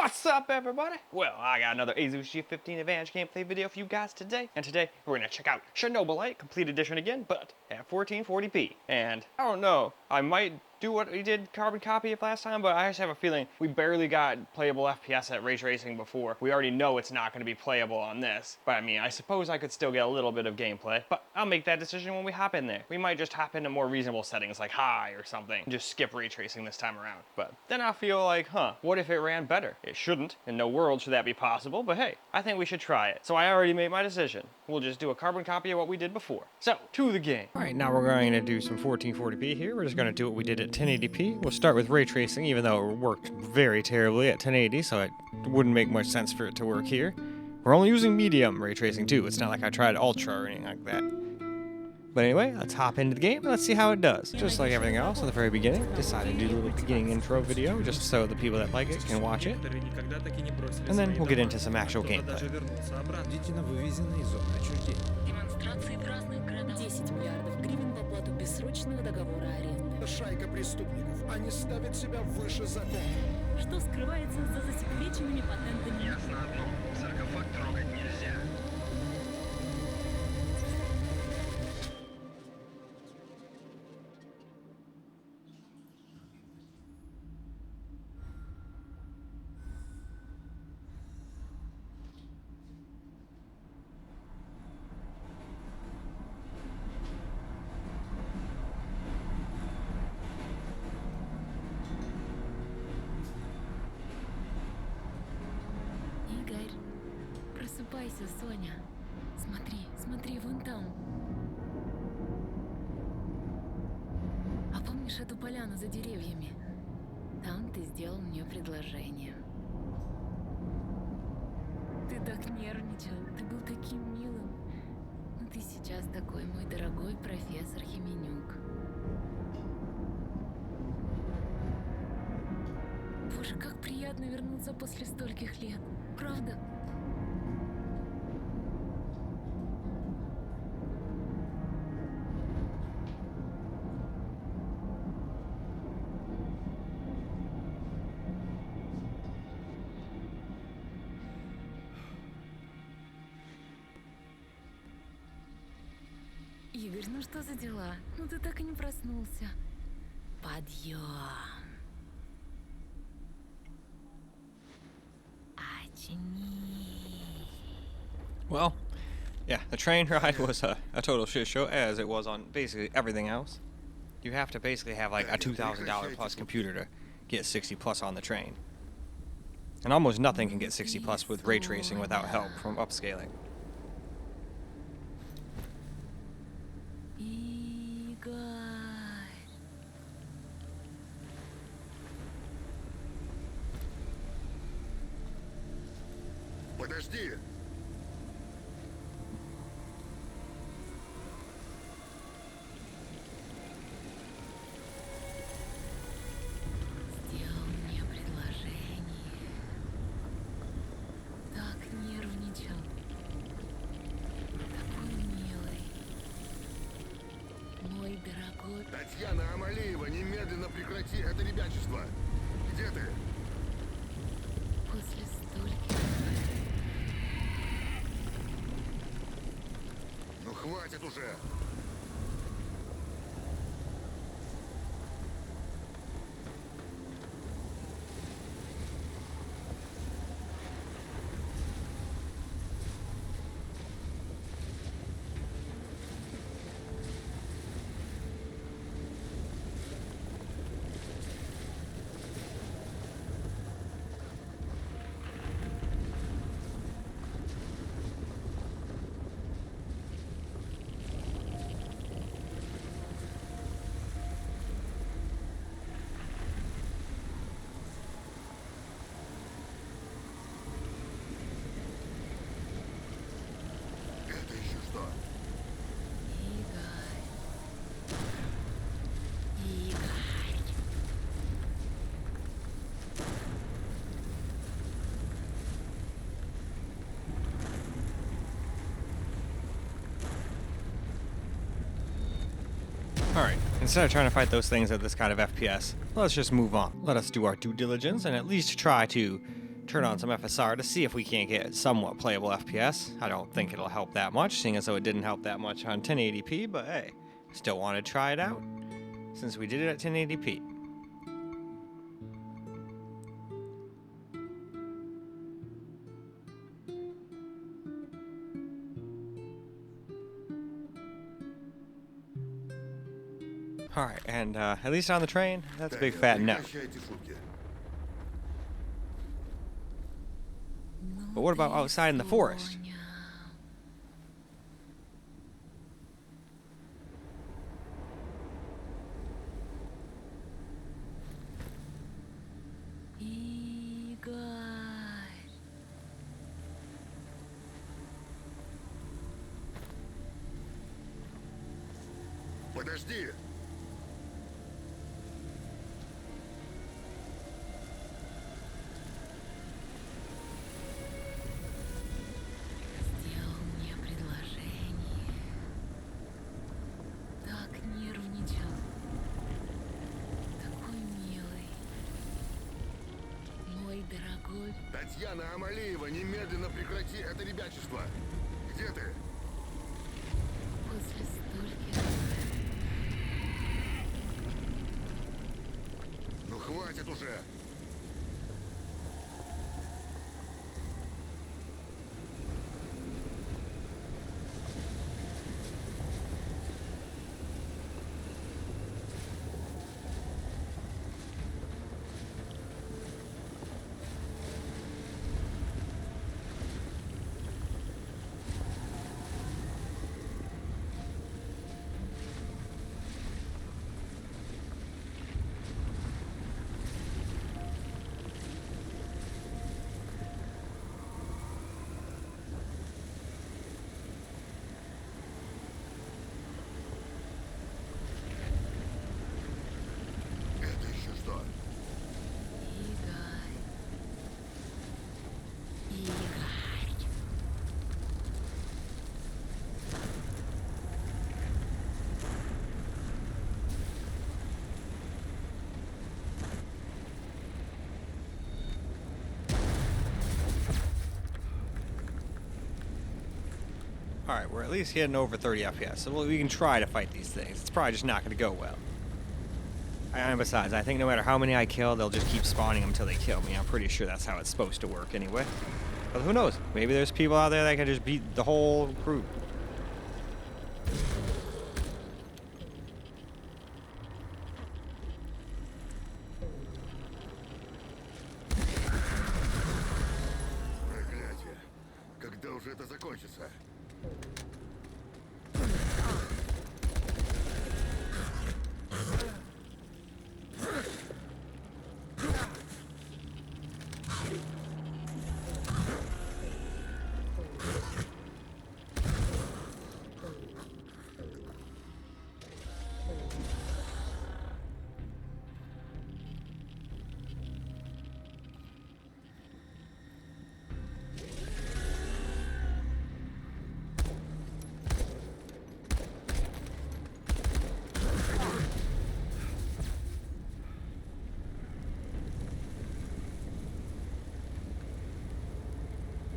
What's up, everybody? Well, I got another Asus G15 Advantage gameplay video for you guys today. And today, we're gonna check out Chernobylite Complete Edition again, but at 1440p. And I don't know, I might do what we did carbon copy it last time, but I just have a feeling we barely got playable FPS at ray tracing before. We already know it's not gonna be playable on this. But I mean, I suppose I could still get a little bit of gameplay, but I'll make that decision when we hop in there. We might just hop into more reasonable settings like high or something, and just skip ray tracing this time around. But then I feel like, what if it ran better? It shouldn't. In no world should that be possible, but hey, I think we should try it. So I already made my decision. We'll just do a carbon copy of what we did before. So, to the game. All right, now we're going to do some 1440p here. We're just going to do what we did at 1080p. We'll start with ray tracing, even though it worked very terribly at 1080, so it wouldn't make much sense for it to work here. We're only using medium ray tracing too. It's not like I tried ultra or anything like that. But anyway, let's hop into the game and let's see how it does. Just like everything else at the very beginning, decided to do a little beginning intro video just so the people that like it can watch it. And then we'll get into some actual gameplay. 10 миллиардов гривен в оплату бессрочного договора аренды. Шайка преступников. Они ставят себя выше закона. Что скрывается за засекреченными патентами? Ясно одно. Саркофаг трогать нельзя. Просыпайся, Соня. Смотри, смотри, вон там. А помнишь эту поляну за деревьями? Там ты сделал мне предложение. Ты так нервничал, ты был таким милым. Но ты сейчас такой мой дорогой профессор Хименюк. Боже, как приятно вернуться после стольких лет, правда? Игорь, ну что за дела? Ну ты так и не проснулся. Подъем. Очнись. Well, yeah, the train ride was a total shit show, as it was on basically everything else. You have to basically have like a $2,000 plus computer to get 60 plus on the train. And almost nothing can get 60 plus with ray tracing without help from upscaling. Подожди. Сделал мне предложение. Так нервничал. Такой милый. Мой дорогой. Татьяна Амалиева, немедленно прекрати это ребячество. Где ты? После стольких. Ну хватит уже. Alright, instead of trying to fight those things at this kind of FPS, let's just move on. Let us do our due diligence and at least try to turn on some FSR to see if we can't get somewhat playable FPS. I don't think it'll help that much, seeing as though it didn't help that much on 1080p, but hey, still want to try it out since we did it at 1080p. Alright, and at least on the train, that's a big fat no. Прекращайте шутки. But what about outside in the forest? Подожди! Сделал мне предложение. Так нервничал. Такой милый. Мой дорогой. Татьяна Амалиева, немедленно прекрати это ребячество! Где ты? После стольких... Ну хватит уже! Это еще что? Игорь. Игорь. Alright, we're at least getting over 30 FPS, so we can try to fight these things. It's probably just not going to go well. And besides, I think no matter how many I kill, they'll just keep spawning them until they kill me. I'm pretty sure that's how it's supposed to work anyway. But who knows? Maybe there's people out there that can just beat the whole group. Проклятие! Когда уже это закончится?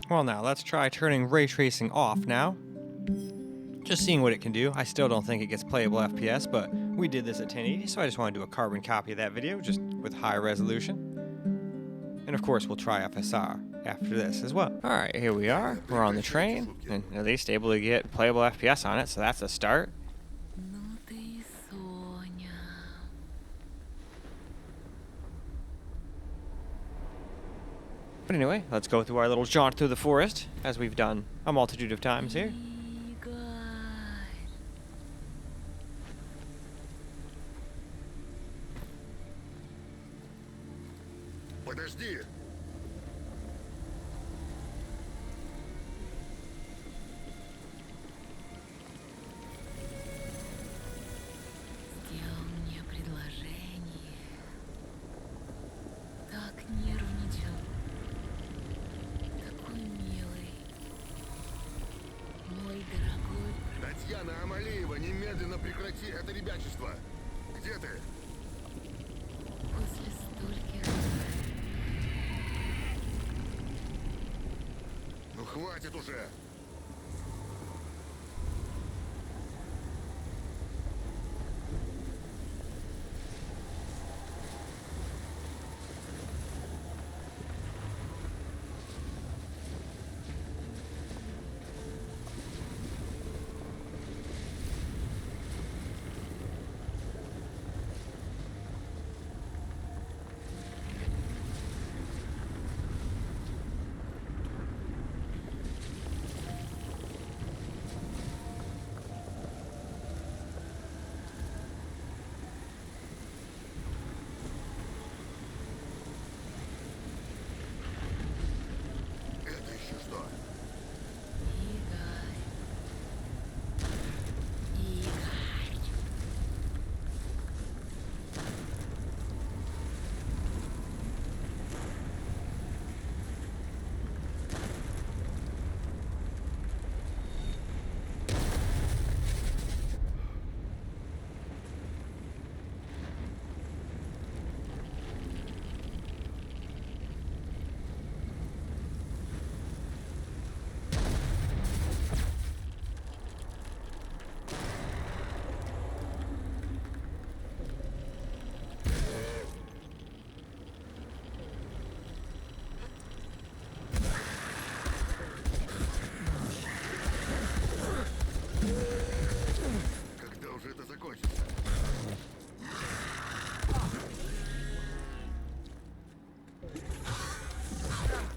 Well, now let's try turning ray tracing off now. Just seeing what it can do. I still don't think it gets playable FPS, but we did this at 1080, so I just want to do a carbon copy of that video, just with high resolution. And of course, we'll try FSR after this as well. Alright, here we are. We're on the train, and at least able to get playable FPS on it, so that's a start. Ну ты и Соня. But anyway, let's go through our little jaunt through the forest, as we've done a multitude of times here. Игорь. Подожди! Сделал мне предложение. Так нервничал. Такой милый. Мой дорогой. Татьяна Амалиева, немедленно прекрати это ребячество! Где ты? После стольких... хватит уже! Это еще что? Игорь. Игорь. Когда уже это закончится?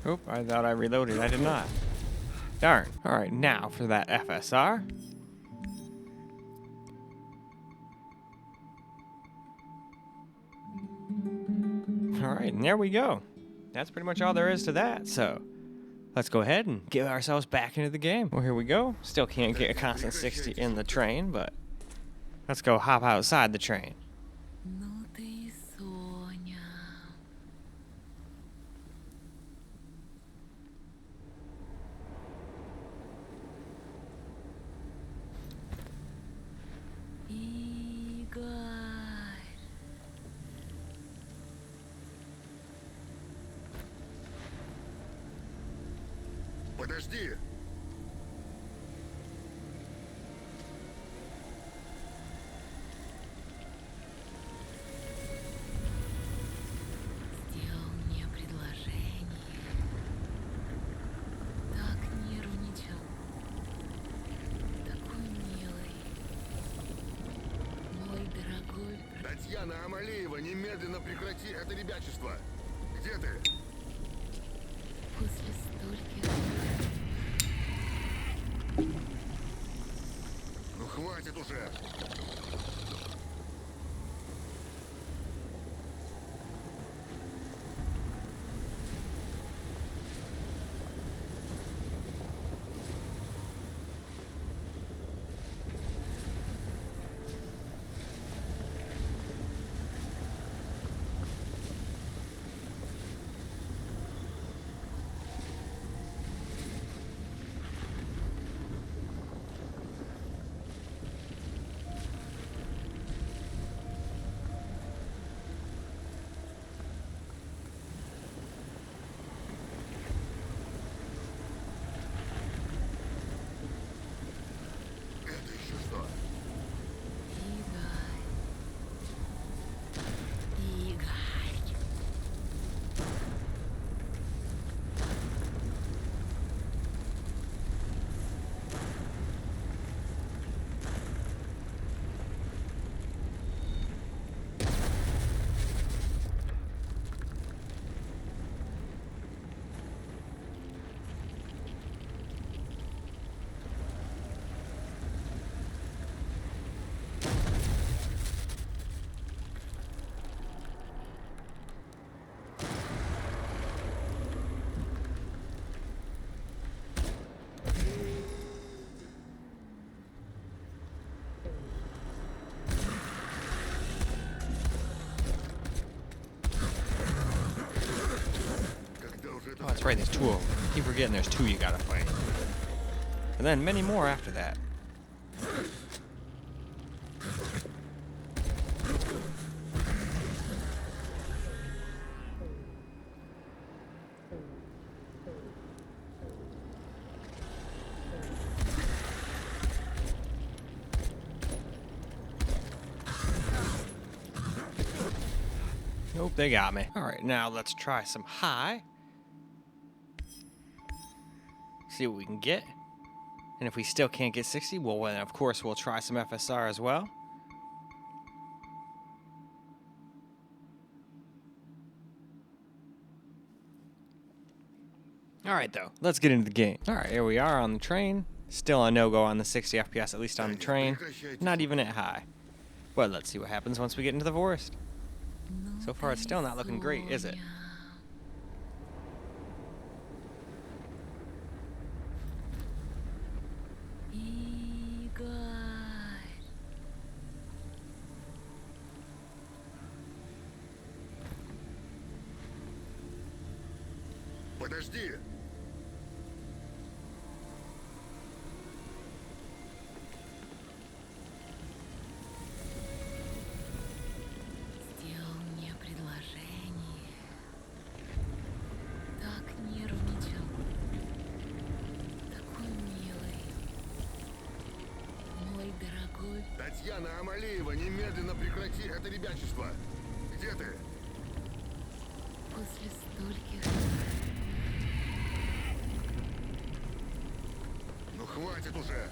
Oop, I thought I reloaded. I did not. Darn. Alright, now for that FSR. Alright, and there we go. That's pretty much all there is to that, so let's go ahead and get ourselves back into the game. Well, here we go. Still can't get a constant 60 in the train, but let's go hop outside the train. Ну ты и Соня. Игорь. Подожди! Сделал мне предложение. Так нервничал. Такой милый. Мой дорогой Татьяна Амалеева, немедленно прекрати это ребячество! Где ты? после стольких Ну хватит уже! Это еще что? Игорь. Игорь. Когда уже это Oh, that's right, there's two of them. Keep forgetting there's two you gotta fight. And then many more after that. Nope, they got me. All right, now let's try some high. See what we can get. And if we still can't get 60, well, then of course we'll try some FSR as well. All right, though, let's get into the game. All right, here we are on the train. Still a no-go on the 60 FPS, at least on the train. Not even at high. But let's see what happens once we get into the forest. So far, it's still not looking great, is it? Подожди! Сделал мне предложение. Так нервничал. Такой милый. Мой дорогой. Татьяна Амалеева, немедленно прекрати это ребячество! Где ты? После стольких... Ну хватит уже!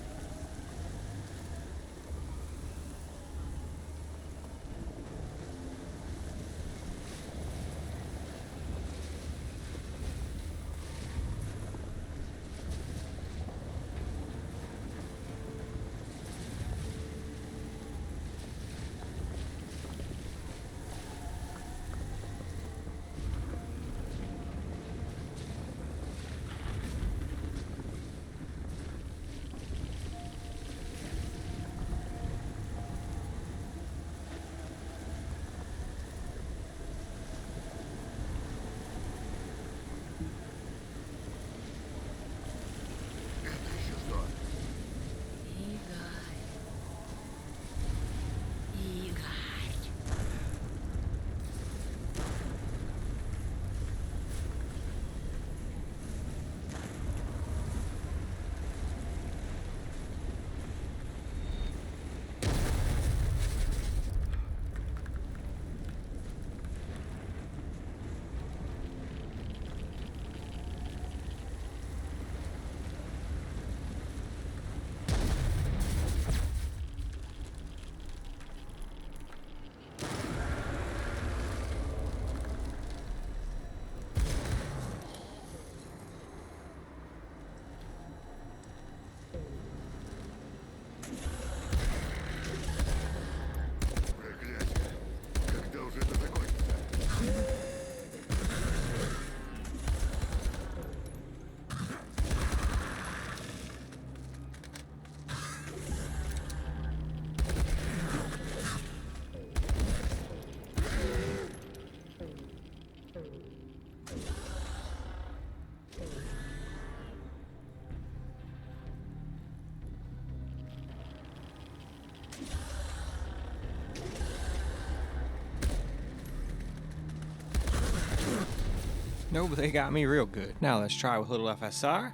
Nope, they got me real good. Now let's try with little FSR.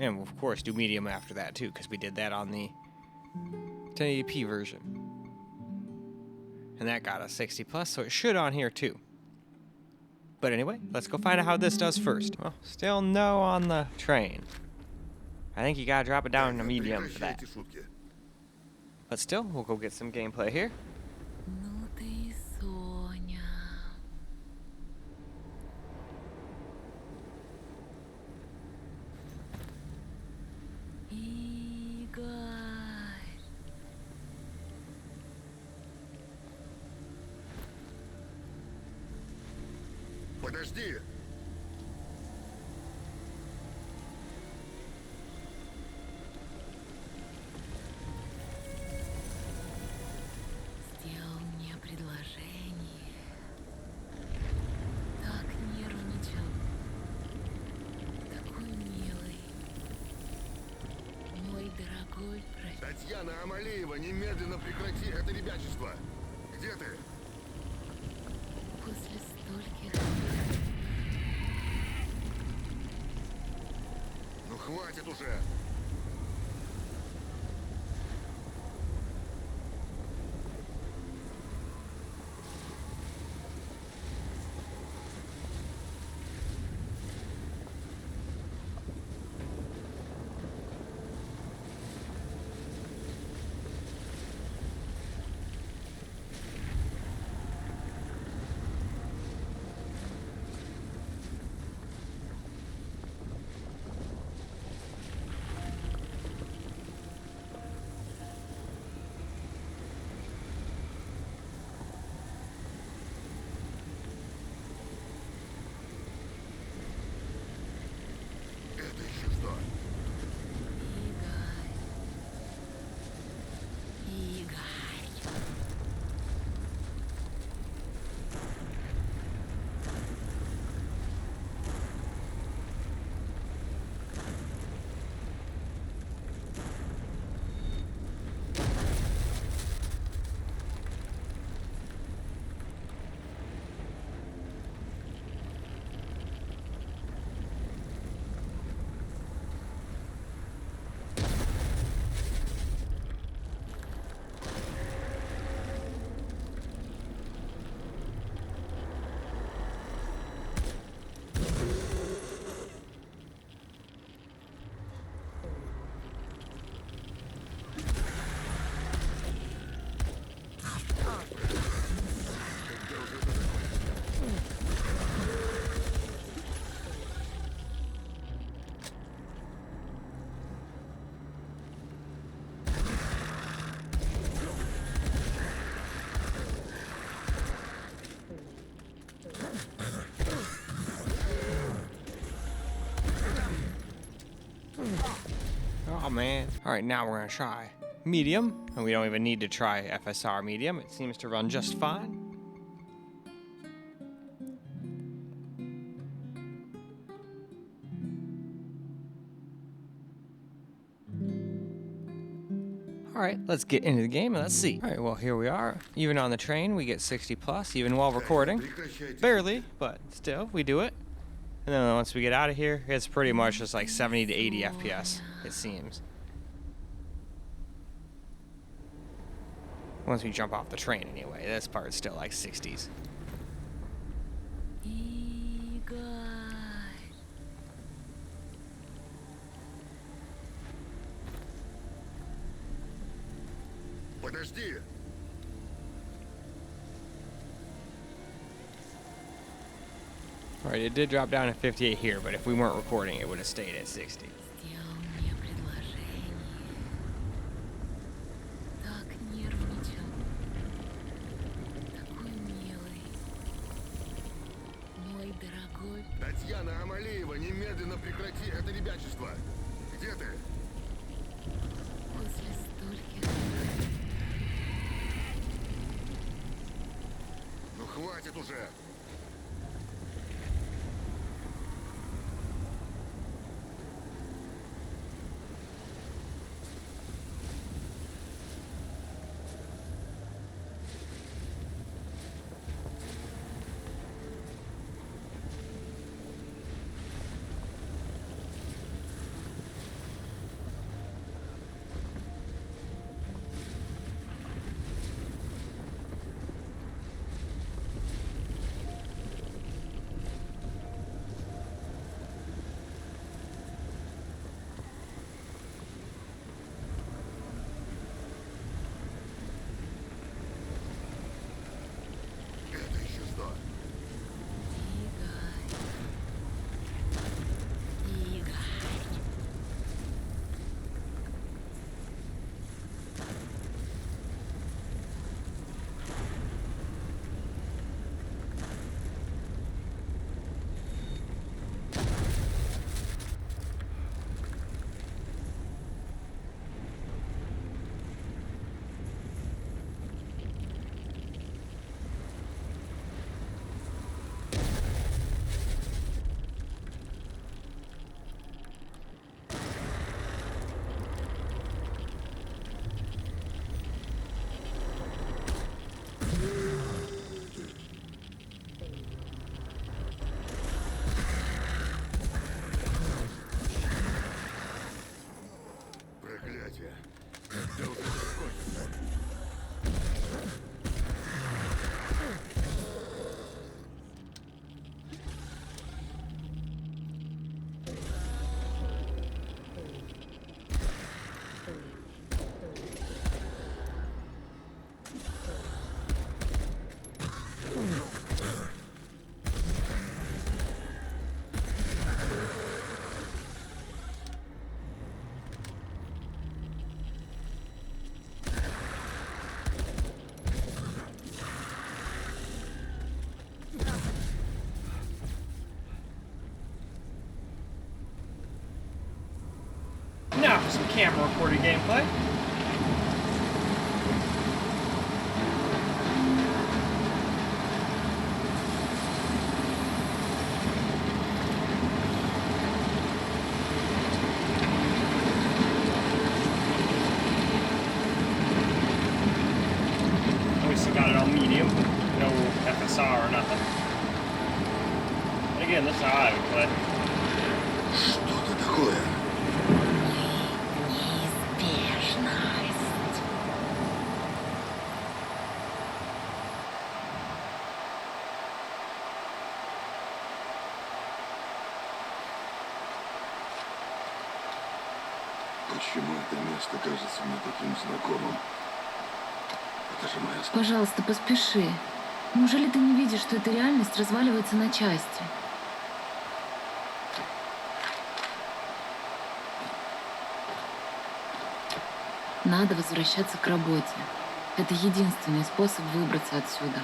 And of course do medium after that too, because we did that on the 1080p version. And that got a 60 plus, so it should on here too. But anyway, let's go find out how this does first. Well, still no on the train. I think you gotta drop it down to medium for that. But still, we'll go get some gameplay here. Ну ты и Соня. Игорь. Подожди! Сделал мне предложение. Так нервничал. Такой милый. Мой дорогой профессор. Татьяна Амалеева, немедленно прекрати это ребячество! Где ты? После стольких... Ну хватит уже! Oh man. All right, now we're gonna try medium, and we don't even need to try FSR medium. It seems to run just fine. All right, let's get into the game and let's see. All right, well, here we are. Even on the train, we get 60 plus, even while recording. Barely, but still, we do it. And then once we get out of here, it's pretty much just like 70 to 80 FPS, it seems. Once we jump off the train anyway, this part's still like 60s. Подожди! Alright, it did drop down to 58 here, but if we weren't recording, it would have stayed at 60. Сделал мне предложение. Так нервничал. Такой милый. Мой дорогой. Татьяна Амалеева, немедленно прекрати это ребячество! Где ты? После стольких... Ну хватит уже! Это еще что? Игорь. Проклятие! Когда уже закончится? Now for some camera recorded gameplay. We still got it on medium, no FSR or nothing. And again, this is how I would play. Что это такое? Неизбежность. Почему это место кажется мне таким знакомым? Это же моя Пожалуйста, поспеши. Неужели ты не видишь, что эта реальность разваливается на части? Надо возвращаться к работе. Это единственный способ выбраться отсюда.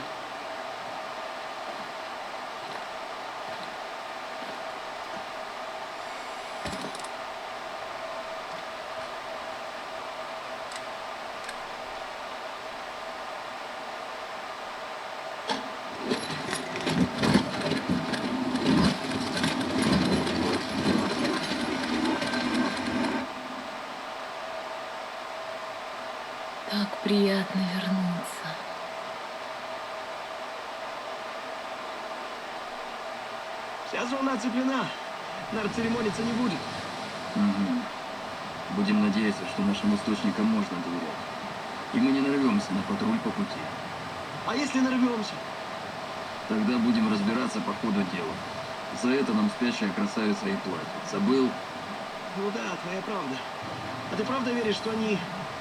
приятно вернуться. Вся зона оцеплена. Нар церемониться не будет. Мгм. Будем надеяться, что нашим источникам можно доверять. И мы не нарвемся на патруль по пути. А если нарвемся? Тогда будем разбираться по ходу дела. За это нам спящая красавица и платит. Забыл? Ну да, твоя правда. А ты правда веришь, что они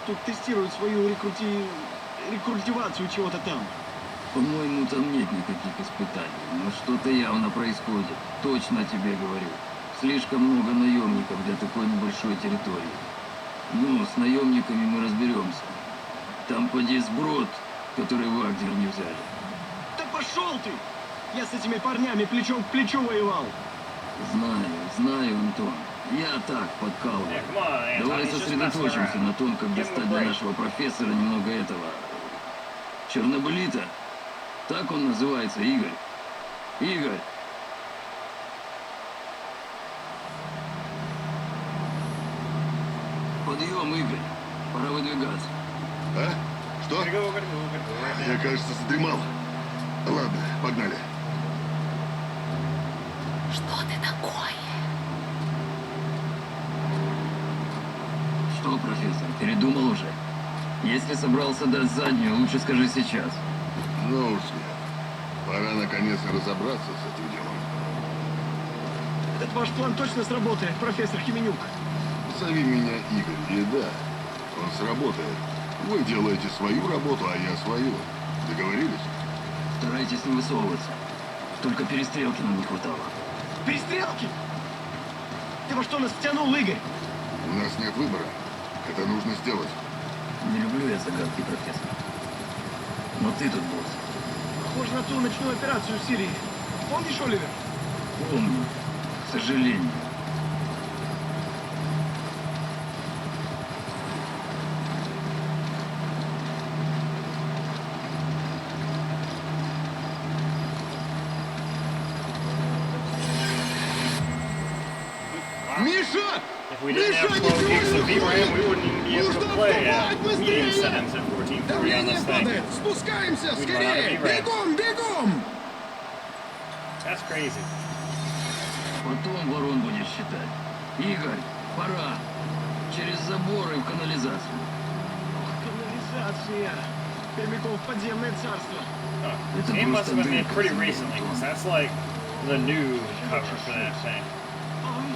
тут тестируют свою рекрутивацию чего-то там? По-моему, там нет никаких испытаний. Но что-то явно происходит. Точно тебе говорю. Слишком много наемников для такой небольшой территории. Ну, с наемниками мы разберемся. Там поди сброд, который Вагнер не взяли. Да пошел ты! Я с этими парнями плечом к плечу воевал. Знаю, Антон. Я так подкалываю. Yeah, come on, Anton, Давай he's just сосредоточимся messing на том, как Give him a достать для break. нашего профессора немного этого... Чернобылита? Так он называется, Игорь. Игорь! Подъем, Игорь. Пора выдвигаться. А? Что? Я, кажется, задремал. Ладно, погнали. Что ты такое? Что, профессор, передумал уже? Если собрался дать заднюю, лучше скажи сейчас. Ну уж нет. Пора наконец-то разобраться с этим делом. Этот ваш план точно сработает, профессор Хименюк. Зови меня Игорь, и да, он сработает. Вы делаете свою работу, а я свою. Договорились? Старайтесь не высовываться. Только перестрелки нам не хватало. Перестрелки! Ты во что нас втянул, Игорь? У нас нет выбора. Это нужно сделать. Не люблю я загадки, профессор. Но ты тут босс. Похоже на ту ночную операцию в Сирии. Помнишь, Оливер? Помню. К сожалению. Миша! If we didn't have 12 gigs of VRAM, we wouldn't even be able to play medium settings at 1440 on this thing. Спускаемся! We'd run out of VRAM. Бегом! That's crazy. Потом ворон будешь считать. Игорь, пора. Через заборы в канализацию. Канализация. Прямиком в подземное царство. Oh, this Это game must have просто been made дырка pretty в земле, recently, Антон. because that's like the new cover for that thing. Ой,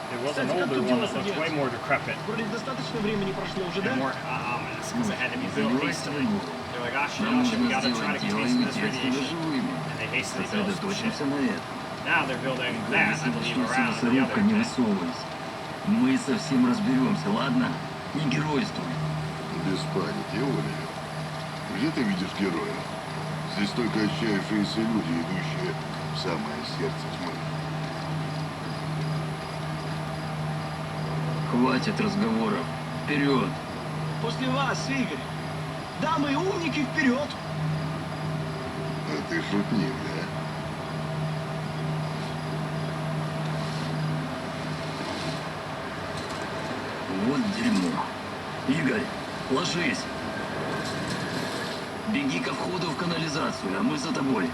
There was an Кстати, как older тут one дела that looked с way more decrepit вроде достаточно времени прошло уже, да? and more ominous, because it had to be built Забивай hastily. свою. They're like, oh shit, Нам we нужно gotta try to сделать дело contain и some of уйти this отсюда radiation. живыми. And they hastily built some shit. Сосредоточимся на этом. Now they're building that, I Если believe, начнется around the мясорубка, other не thing. высовывайся. Мы совсем разберемся, ладно? Не геройствуй. Без паники, Оливер. Где ты видишь героя? Здесь только отчаявшиеся люди, идущие в самое сердце тьмы. Хватит разговоров. Вперед! После вас, Игорь. Дамы и умники, вперед! А ты шутник, да? Вот дерьмо. Игорь, ложись. Беги ко входу в канализацию, а мы за тобой.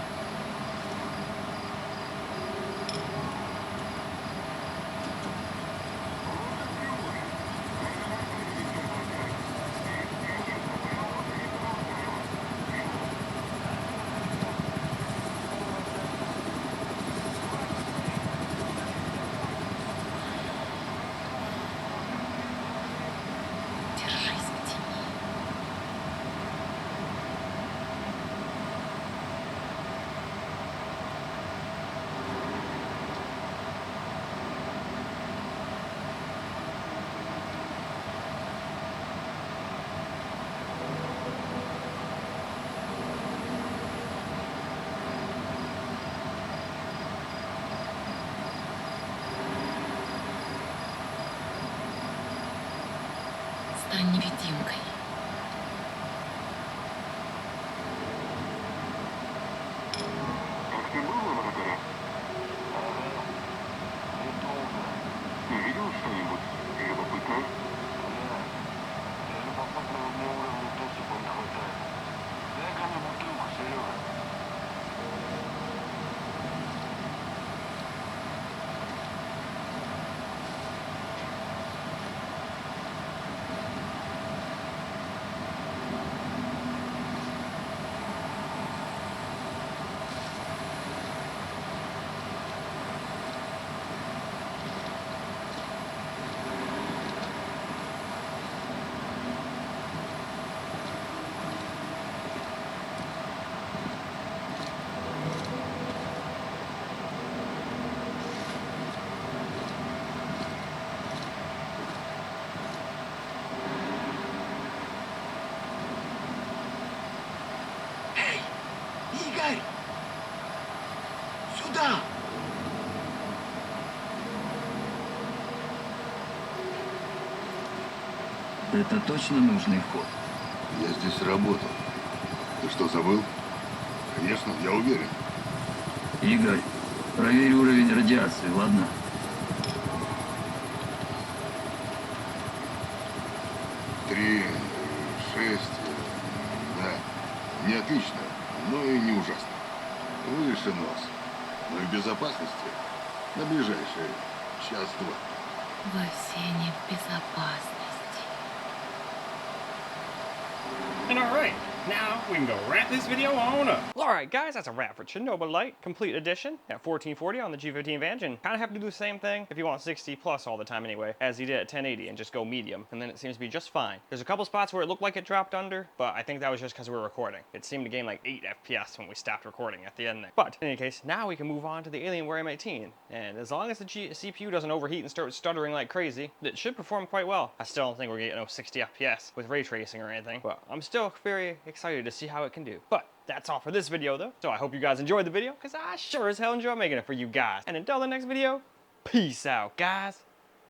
Держись в тени. Стань невидимкой. Как ты был на вратаре? Ага. Недолго. Ты видел что-нибудь любопытное? Нет. Я любопытного на уровне доступа Это точно нужный вход? Я здесь работал. Ты что, забыл? Конечно, я уверен. Игорь, проверь уровень радиации, ладно? Три, 6, да. Не отлично, но и не ужасно. Выше нос. Но и в безопасности на ближайшие час-два. Вы все не в безопасности. And alright, now we can go wrap this video on up. Alright guys, that's a wrap for Chernobylite Complete Edition at 1440 on the G15 Advantage, and kind of have to do the same thing if you want 60 plus all the time anyway, as you did at 1080 and just go medium, and then it seems to be just fine. There's a couple spots where it looked like it dropped under, but I think that was just because we were recording. It seemed to gain like 8 FPS when we stopped recording at the end there. But in any case, now we can move on to the Alienware M18, and as long as the CPU doesn't overheat and start stuttering like crazy, it should perform quite well. I still don't think we're getting 60 FPS with ray tracing or anything, but I'm still very excited to see how it can do. But that's all for this video though, so I hope you guys enjoyed the video, because I sure as hell enjoy making it for you guys. And until the next video, peace out guys.